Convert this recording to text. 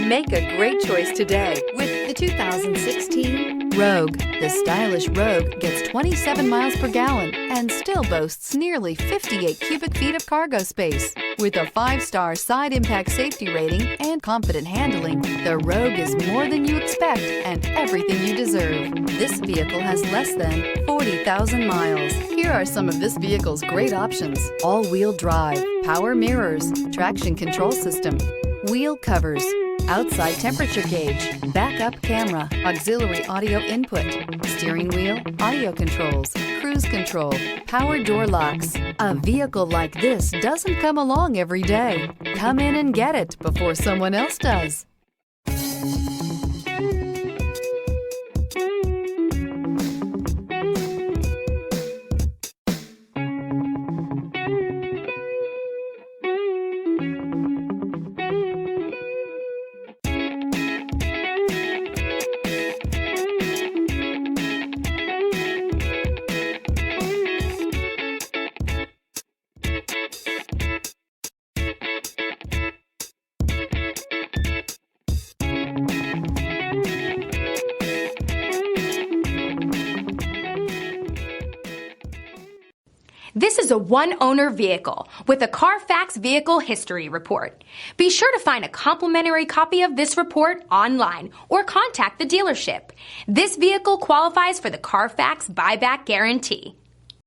Make a great choice today with the 2016 Rogue. The stylish Rogue gets 27 miles per gallon and still boasts nearly 58 cubic feet of cargo space. With a 5-star side impact safety rating and confident handling, the Rogue is more than you expect and everything you deserve. This vehicle has less than 40,000 miles. Here are some of this vehicle's great options: all-wheel drive, power mirrors, traction control system, wheel covers, outside temperature gauge, backup camera, auxiliary audio input, steering wheel audio controls, cruise control, power door locks. A vehicle like this doesn't come along every day. Come in and get it before someone else does. This is a one-owner vehicle with a Carfax Vehicle History Report. Be sure to find a complimentary copy of this report online or contact the dealership. This vehicle qualifies for the Carfax Buyback Guarantee.